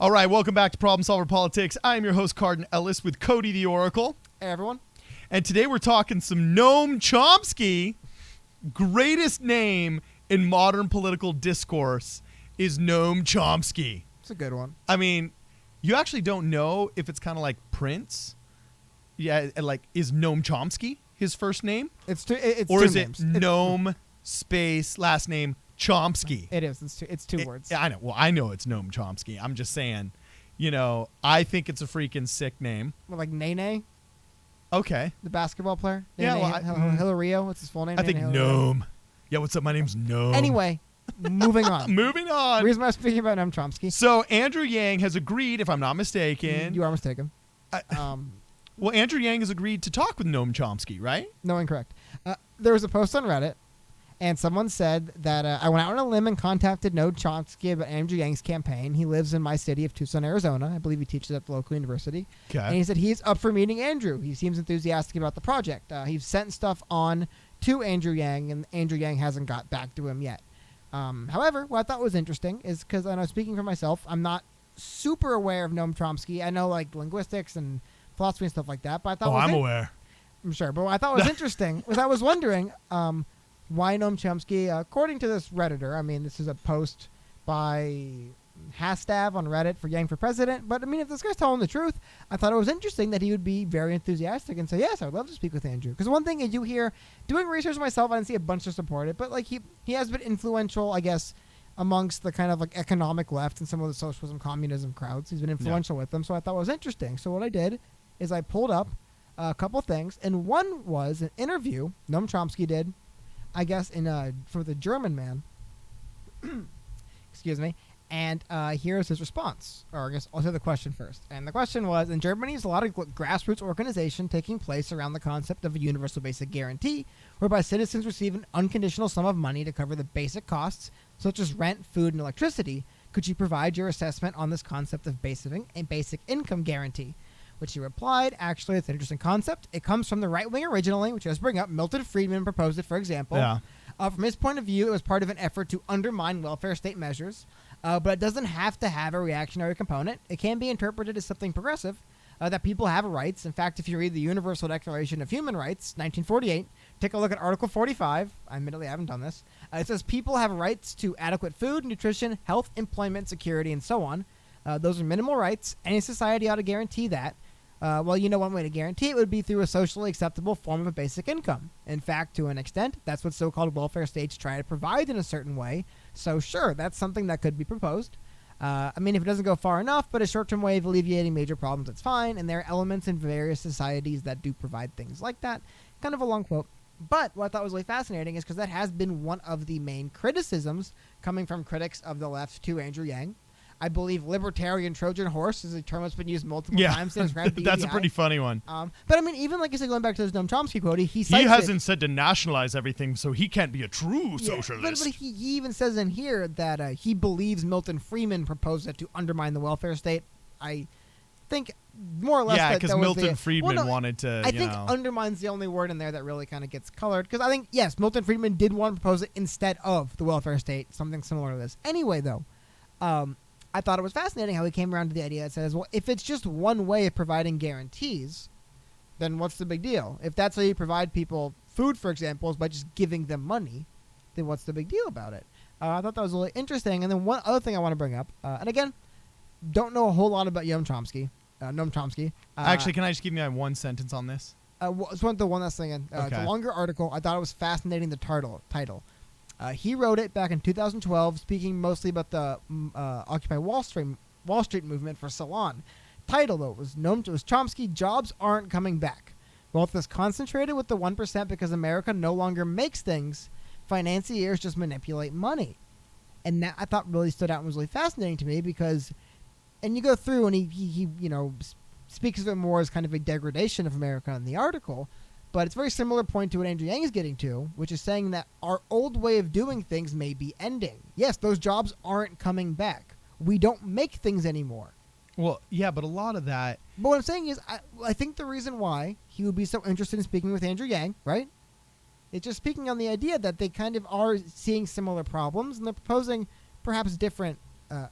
All right, welcome back to Problem Solver Politics. I am your host, Cardon Ellis, with Cody the Oracle. Hey, everyone. And today we're talking some Noam Chomsky. Greatest name in modern political discourse is Noam Chomsky. It's a good one. I mean, you actually don't know if it's kind of like Prince. Yeah, like, is Noam Chomsky his first name? It's or two is names. it Noam space last name Chomsky? It is. It's two words. I know. Well, I know it's Noam Chomsky. I'm just saying, I think it's a freaking sick name. Well, like Nene, Okay. the basketball player. Yeah, Nene well, Hilario. What's his full name? I think Nene Hilario. Noam. Yeah, what's up? My name's Noam. Anyway, moving on. Moving The on. reason why I'm speaking about Noam Chomsky. So Andrew Yang has agreed, if I'm not mistaken. You are mistaken. Well, Andrew Yang has agreed to talk with Noam Chomsky, right? No, incorrect. There was a post on Reddit, and someone said that I went out on a limb and contacted Noam Chomsky about Andrew Yang's campaign. He lives in my city of Tucson, Arizona. I believe he teaches at the local university. Okay. And he said he's up for meeting Andrew. He seems enthusiastic about the project. He's sent stuff on to Andrew Yang, and Andrew Yang hasn't got back to him yet. However, what I thought was interesting is because I know, speaking for myself, I'm not super aware of Noam Chomsky. I know like linguistics and philosophy and stuff like that, but I thought I'm aware. I'm sure, but what I thought was interesting was I was wondering why Noam Chomsky, according to this Redditor, I mean, this is a post by Hastav on Reddit for Yang for President, but I mean, if this guy's telling the truth, I thought it was interesting that he would be very enthusiastic and say, yes, I'd love to speak with Andrew. Because one thing is you hear, doing research myself, I didn't see a bunch to support it, but like he has been influential, I guess, amongst the kind of like economic left and some of the socialism, communism crowds. He's been influential with them, so I thought it was interesting. So what I did is I pulled up a couple things, and one was an interview Noam Chomsky did, I guess, for the German man. Excuse me. And here's his response. Or I guess I'll say the question first. And the question was, in Germany, there's a lot of grassroots organization taking place around the concept of a universal basic guarantee, whereby citizens receive an unconditional sum of money to cover the basic costs, such as rent, food, and electricity. Could you provide your assessment on this concept of basic income guarantee? Which he replied, actually, it's an interesting concept. It comes from the right wing originally, which I was bringing up. Milton Friedman proposed it, for example. Yeah. From his point of view, it was part of an effort to undermine welfare state measures, but it doesn't have to have a reactionary component. It can be interpreted as something progressive, that people have rights. In fact, if you read the Universal Declaration of Human Rights, 1948, take a look at Article 45. I admittedly haven't done this. It says people have rights to adequate food, nutrition, health, employment, security, and so on. Those are minimal rights. Any society ought to guarantee that. Well, one way to guarantee it would be through a socially acceptable form of a basic income. In fact, to an extent, that's what so-called welfare states try to provide in a certain way. So sure, that's something that could be proposed. I mean, if it doesn't go far enough, but a short-term way of alleviating major problems, that's fine. And there are elements in various societies that do provide things like that. Kind of a long quote. But what I thought was really fascinating is because that has been one of the main criticisms coming from critics of the left to Andrew Yang. I believe libertarian Trojan horse is a term that's been used multiple times to describe the That's a pretty funny one. But I mean, even like I said, going back to this Noam Chomsky quote, he hasn't said to nationalize everything, so he can't be a true socialist. But he even says in here that he believes Milton Friedman proposed it to undermine the welfare state. I think more or less. Yeah, because Milton Friedman wanted to. I think undermine's the only word in there that really kind of gets colored. Because I think yes, Milton Friedman did want to propose it instead of the welfare state, something similar to this. Anyway, though. I thought it was fascinating how he came around to the idea that says, well, if it's just one way of providing guarantees, then what's the big deal? If that's how you provide people food, for example, is by just giving them money, then what's the big deal about it? I thought that was really interesting. And then one other thing I want to bring up, and again, don't know a whole lot about Noam Chomsky. Actually, can I just give you one sentence on this? It's the one that's thing. It's a longer article. I thought it was fascinating, the title. He wrote it back in 2012, speaking mostly about the Occupy Wall Street movement for Salon. Title, though, was Chomsky, Jobs Aren't Coming Back. Wealth is concentrated with the 1% because America no longer makes things. Financiers just manipulate money. And that I thought really stood out and was really fascinating to me because, and you go through and he speaks of it more as kind of a degradation of America in the article. But it's a very similar point to what Andrew Yang is getting to, which is saying that our old way of doing things may be ending. Yes, those jobs aren't coming back. We don't make things anymore. Well, yeah, but a lot of that... But what I'm saying is, I think the reason why he would be so interested in speaking with Andrew Yang, right? It's just speaking on the idea that they kind of are seeing similar problems, and they're proposing perhaps different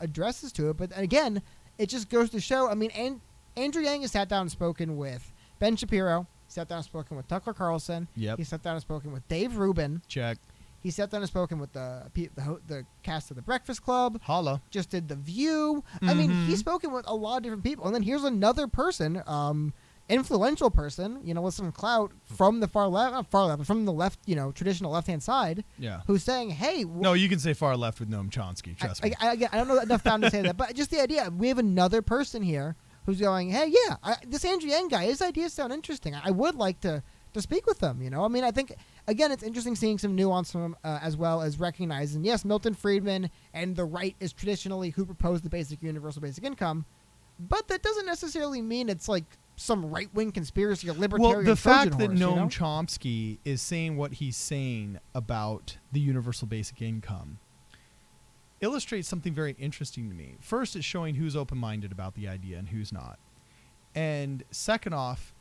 addresses to it. But again, it just goes to show. I mean, Andrew Yang has sat down and spoken with Ben Shapiro. He sat down and spoken with Tucker Carlson. Yep. He sat down and spoken with Dave Rubin. Check. He sat down and spoken with the cast of The Breakfast Club. Holla. Just did The View. I mean, he's spoken with a lot of different people. And then here's another person, influential person, with some clout from the not far left, but from the left, traditional left-hand side. Yeah. Who's saying, hey. No, you can say far left with Noam Chomsky. Trust me. I don't know enough time to say that, but just the idea. We have another person here who's going, hey, yeah, this Andrew Yang guy, his ideas sound interesting. I would like to speak with them, I mean, I think, again, it's interesting seeing some nuance from him, as well as recognizing, yes, Milton Friedman and the right is traditionally who proposed the universal basic income, but that doesn't necessarily mean it's like some right-wing conspiracy or libertarian. Well, the fact Trojan that horse, Noam Chomsky is saying what he's saying about the universal basic income illustrates something very interesting to me. First, it's showing who's open-minded about the idea and who's not. And second off,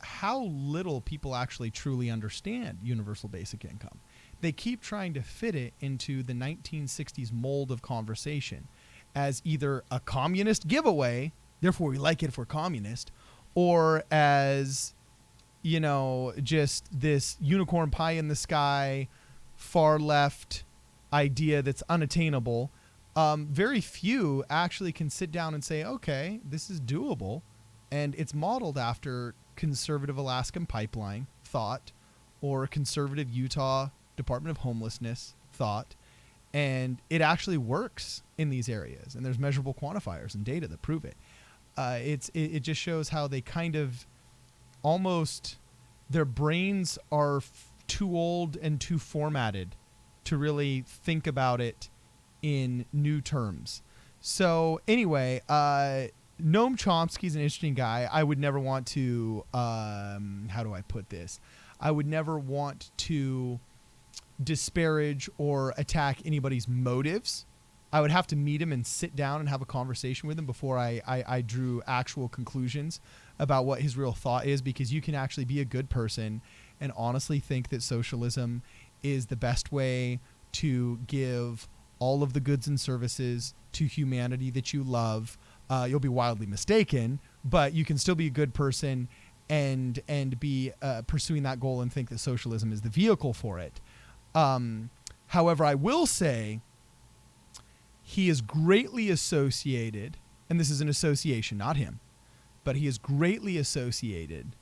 how little people actually truly understand universal basic income. They keep trying to fit it into the 1960s mold of conversation as either a communist giveaway, therefore we like it if we're communist, or as, just this unicorn pie in the sky, far left idea that's unattainable. Very few actually can sit down and say, okay, this is doable, and it's modeled after conservative Alaskan pipeline thought or conservative Utah Department of Homelessness thought, and it actually works in these areas, and there's measurable quantifiers and data that prove it. It just shows how they kind of almost, their brains are too old and too formatted to really think about it in new terms. So anyway, Noam Chomsky is an interesting guy. I would never want to, how do I put this? I would never want to disparage or attack anybody's motives. I would have to meet him and sit down and have a conversation with him before I drew actual conclusions about what his real thought is, because you can actually be a good person and honestly think that socialism is the best way to give all of the goods and services to humanity that you love. You'll be wildly mistaken, but you can still be a good person and be pursuing that goal and think that socialism is the vehicle for it. However, I will say he is greatly associated, and this is an association, not him, but he is greatly associated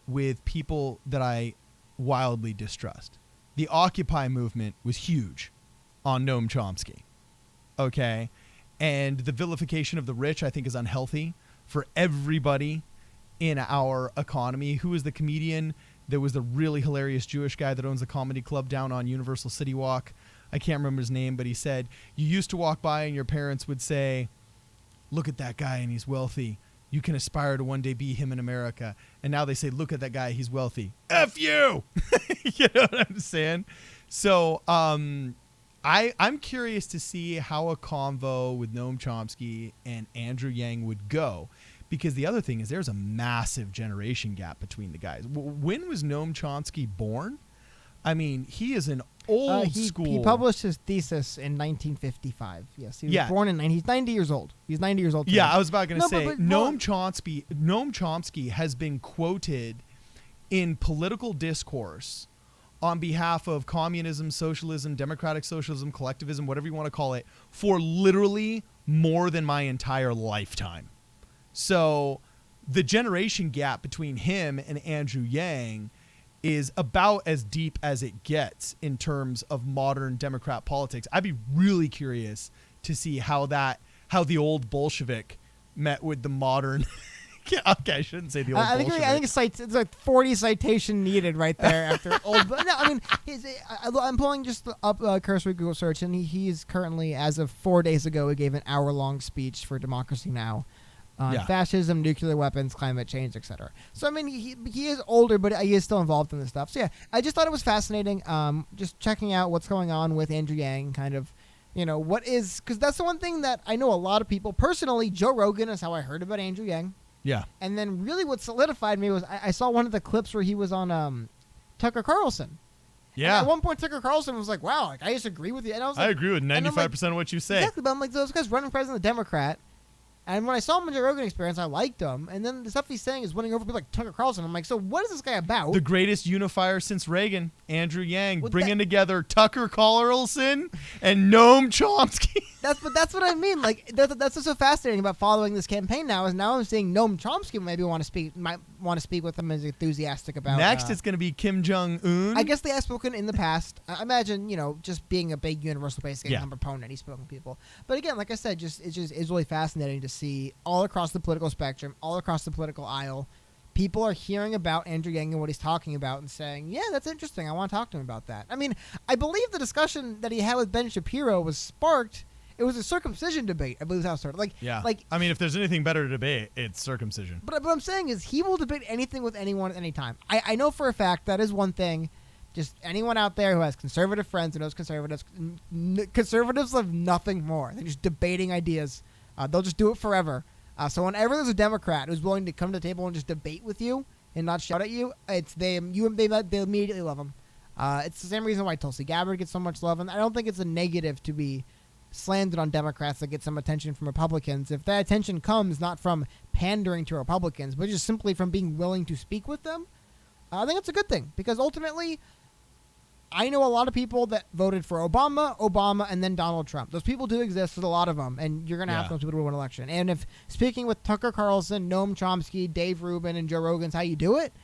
with people that I wildly distrust. The Occupy movement was huge on Noam Chomsky. Okay? And the vilification of the rich, I think, is unhealthy for everybody in our economy. Who is the comedian? There was the really hilarious Jewish guy that owns a comedy club down on Universal City Walk. I can't remember his name, but he said, you used to walk by and your parents would say, look at that guy and he's wealthy. You can aspire to one day be him in America. And now they say, look at that guy, he's wealthy. F you! You know what I'm saying? So I'm curious to see how a convo with Noam Chomsky and Andrew Yang would go. Because the other thing is there's a massive generation gap between the guys. When was Noam Chomsky born? I mean, he is an old school. He published his thesis in 1955. Yes, he was born in he's 90 years old. He's 90 years old today. Yeah, I was about going to say, Noam Chomsky has been quoted in political discourse on behalf of communism, socialism, democratic socialism, collectivism, whatever you want to call it, for literally more than my entire lifetime. So the generation gap between him and Andrew Yang is about as deep as it gets in terms of modern Democrat politics. I'd be really curious to see how the old Bolshevik met with the modern. Okay, I shouldn't say the old Bolshevik. I think it's like 40 citation needed right there after old. But no, I mean, I'm pulling just up a cursory Google search, and he's currently, as of 4 days ago, he gave an hour-long speech for Democracy Now! On fascism, nuclear weapons, climate change, etc. So, I mean, he is older, but he is still involved in this stuff. So, yeah, I just thought it was fascinating, just checking out what's going on with Andrew Yang, kind of, what is, because that's the one thing that I know a lot of people, personally, Joe Rogan is how I heard about Andrew Yang. Yeah. And then really what solidified me was I saw one of the clips where he was on Tucker Carlson. Yeah. And at one point, Tucker Carlson was like, wow, I just agree with you. And I was like, I agree with 95% of what you say. Exactly, but I'm like, those guys running president, the Democrat. And when I saw him in the Joe Rogan Experience, I liked him. And then the stuff he's saying is winning over people like Tucker Carlson. I'm like, so what is this guy about? The greatest unifier since Reagan, Andrew Yang, bringing together Tucker Carlson and Noam Chomsky. That's what I mean. Like that's what's so fascinating about following this campaign now is now I'm seeing Noam Chomsky might want to speak with him, as enthusiastic about. Next, it's going to be Kim Jong-un. I guess they have spoken in the past. I imagine, just being a big universal basic income proponent, he's spoken to people. But again, like I said, it's really fascinating to see all across the political spectrum, all across the political aisle, people are hearing about Andrew Yang and what he's talking about and saying, yeah, that's interesting. I want to talk to him about that. I mean, I believe the discussion that he had with Ben Shapiro was sparked. It was a circumcision debate, I believe, how it started. I mean, if there's anything better to debate, it's circumcision. But what I'm saying is he will debate anything with anyone at any time. I know for a fact that is one thing. Just anyone out there who has conservative friends and knows conservatives, conservatives love nothing more. They're just debating ideas. They'll just do it forever. So whenever there's a Democrat who's willing to come to the table and just debate with you and not shout at you, they immediately love them. It's the same reason why Tulsi Gabbard gets so much love, and I don't think it's a negative to be slandered on Democrats that get some attention from Republicans. If that attention comes not from pandering to Republicans, but just simply from being willing to speak with them, I think it's a good thing, because ultimately I know a lot of people that voted for Obama, and then Donald Trump. Those people do exist. There's a lot of them, and you're going to have those people to win an election. And if speaking with Tucker Carlson, Noam Chomsky, Dave Rubin, and Joe Rogan's how you do it,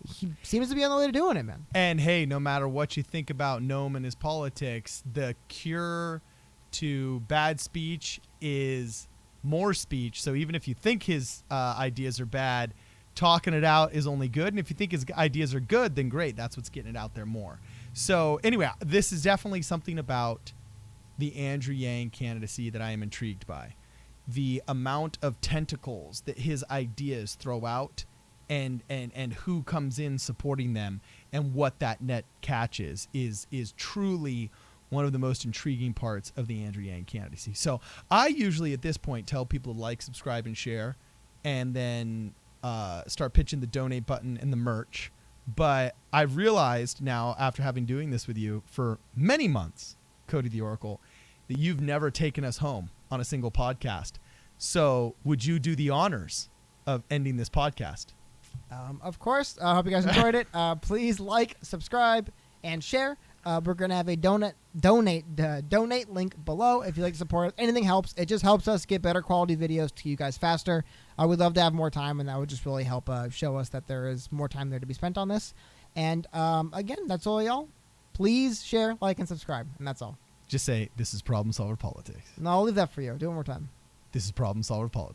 he seems to be on the way to doing it, man. And hey, no matter what you think about Noam and his politics, the cure to bad speech is more speech. So even if you think his ideas are bad, talking it out is only good. And if you think his ideas are good, then great. That's what's getting it out there more. So anyway, this is definitely something about the Andrew Yang candidacy that I am intrigued by. The amount of tentacles that his ideas throw out, and who comes in supporting them, and what that net catches is truly one of the most intriguing parts of the Andrew Yang candidacy. So I usually at this point tell people to like, subscribe, and share, and then start pitching the donate button and the merch. But I've realized now, after having doing this with you for many months, Cody the Oracle, that you've never taken us home on a single podcast. So would you do the honors of ending this podcast? Of course. I hope you guys enjoyed it. Please like, subscribe, and share. We're going to have a donate link below if you'd like to support us. Anything helps. It just helps us get better quality videos to you guys faster. I would love to have more time, and that would just really help show us that there is more time there to be spent on this. And again, that's all, y'all. Please share, like, and subscribe, and that's all. Just say, this is Problem Solver Politics. No, I'll leave that for you. Do it one more time. This is Problem Solver Politics.